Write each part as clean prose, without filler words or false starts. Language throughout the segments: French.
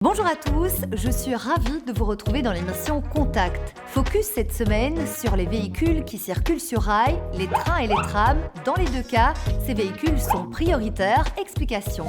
Bonjour à tous, je suis ravie de vous retrouver dans l'émission Contact. Focus cette semaine sur les véhicules qui circulent sur rail, les trains et les trams. Dans les deux cas, ces véhicules sont prioritaires. Explication.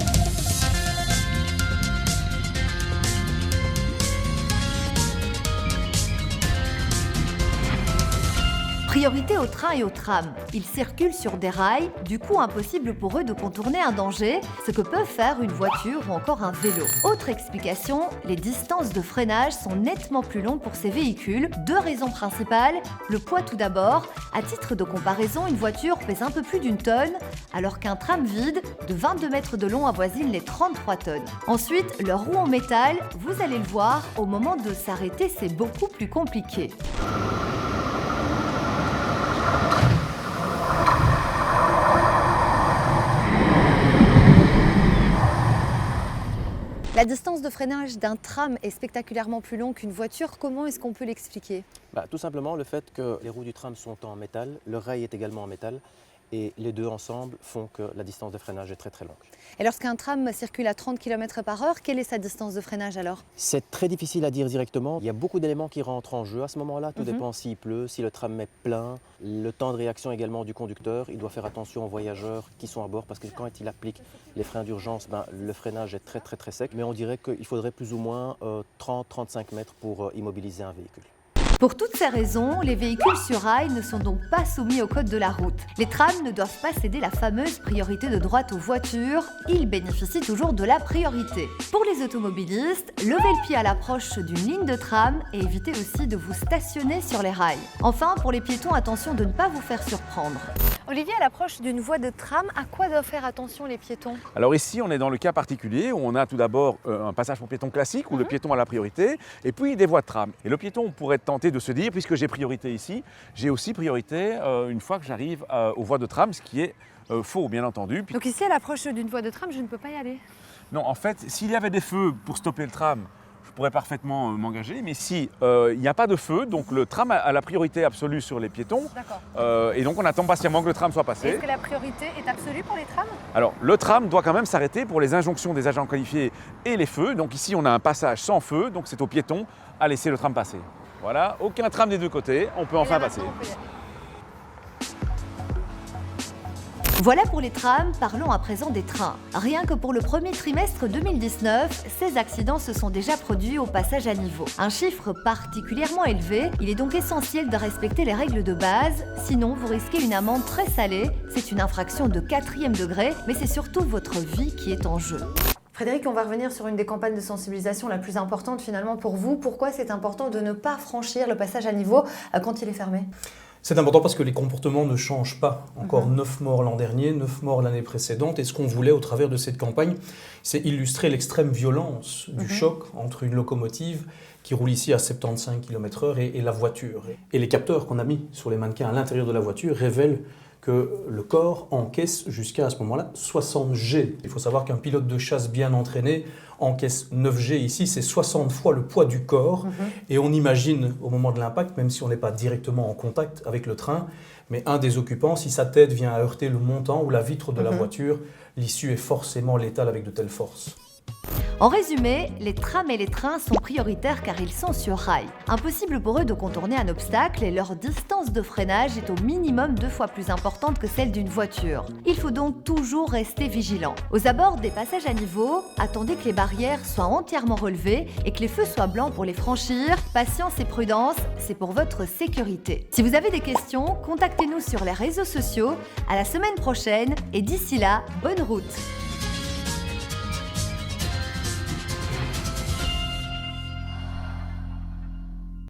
Priorité aux trains et aux trams. Ils circulent sur des rails, du coup impossible pour eux de contourner un danger, ce que peuvent faire une voiture ou encore un vélo. Autre explication, les distances de freinage sont nettement plus longues pour ces véhicules. Deux raisons principales, le poids tout d'abord. À titre de comparaison, une voiture pèse un peu plus d'une tonne, alors qu'un tram vide de 22 mètres de long avoisine les 33 tonnes. Ensuite, leurs roues en métal, vous allez le voir, au moment de s'arrêter, c'est beaucoup plus compliqué. La distance de freinage d'un tram est spectaculairement plus longue qu'une voiture. Comment est-ce qu'on peut l'expliquer ? Tout simplement le fait que les roues du tram sont en métal, le rail est également en métal et les deux ensemble font que la distance de freinage est très très longue. Et lorsqu'un tram circule à 30 km/h, quelle est sa distance de freinage alors ? C'est très difficile à dire directement. Il y a beaucoup d'éléments qui rentrent en jeu à ce moment-là. Tout dépend s'il pleut, si le tram est plein, le temps de réaction également du conducteur. Il doit faire attention aux voyageurs qui sont à bord parce que quand il applique les freins d'urgence, le freinage est très très très sec. Mais on dirait qu'il faudrait plus ou moins 30-35 mètres pour immobiliser un véhicule. Pour toutes ces raisons, les véhicules sur rail ne sont donc pas soumis au code de la route. Les trams ne doivent pas céder la fameuse priorité de droite aux voitures, ils bénéficient toujours de la priorité. Pour les automobilistes, levez le pied à l'approche d'une ligne de tram et évitez aussi de vous stationner sur les rails. Enfin, pour les piétons, attention de ne pas vous faire surprendre. Olivier, à l'approche d'une voie de tram, à quoi doivent faire attention les piétons ? Alors ici, on est dans le cas particulier où on a tout d'abord un passage pour piétons classique où le piéton a la priorité et puis des voies de tram. Et le piéton pourrait être tenté de se dire, puisque j'ai priorité ici, j'ai aussi priorité une fois que j'arrive aux voies de tram, ce qui est faux bien entendu. Donc ici, à l'approche d'une voie de tram, je ne peux pas y aller ? Non, en fait, s'il y avait des feux pour stopper le tram, je pourrais parfaitement m'engager, mais si il n'y a pas de feu, donc le tram a la priorité absolue sur les piétons. D'accord. Et donc on attend patiemment que le tram soit passé. Est-ce que la priorité est absolue pour les trams ? Alors le tram doit quand même s'arrêter pour les injonctions des agents qualifiés et les feux. Donc ici on a un passage sans feu, donc c'est aux piétons à laisser le tram passer. Voilà, aucun tram des deux côtés, on peut enfin passer. Voilà pour les trams, parlons à présent des trains. Rien que pour le premier trimestre 2019, 16 accidents se sont déjà produits au passage à niveau. Un chiffre particulièrement élevé, il est donc essentiel de respecter les règles de base, sinon vous risquez une amende très salée. C'est une infraction de 4e degré, mais c'est surtout votre vie qui est en jeu. Frédéric, on va revenir sur une des campagnes de sensibilisation la plus importante finalement pour vous. Pourquoi c'est important de ne pas franchir le passage à niveau quand il est fermé ? C'est important parce que les comportements ne changent pas. Encore 9 morts l'an dernier, 9 morts l'année précédente. Et ce qu'on voulait au travers de cette campagne, c'est illustrer l'extrême violence du choc entre une locomotive qui roule ici à 75 km/h et la voiture. Et les capteurs qu'on a mis sur les mannequins à l'intérieur de la voiture révèlent que le corps encaisse jusqu'à à ce moment-là 60 G. Il faut savoir qu'un pilote de chasse bien entraîné encaisse 9 G ici, c'est 60 fois le poids du corps. Et on imagine au moment de l'impact, même si on n'est pas directement en contact avec le train, mais un des occupants, si sa tête vient à heurter le montant ou la vitre de la voiture, l'issue est forcément létale avec de telles forces. En résumé, les trams et les trains sont prioritaires car ils sont sur rail. Impossible pour eux de contourner un obstacle et leur distance de freinage est au minimum 2 fois plus importante que celle d'une voiture. Il faut donc toujours rester vigilant. Aux abords des passages à niveau, attendez que les barrières soient entièrement relevées et que les feux soient blancs pour les franchir. Patience et prudence, c'est pour votre sécurité. Si vous avez des questions, contactez-nous sur les réseaux sociaux. À la semaine prochaine et d'ici là, bonne route!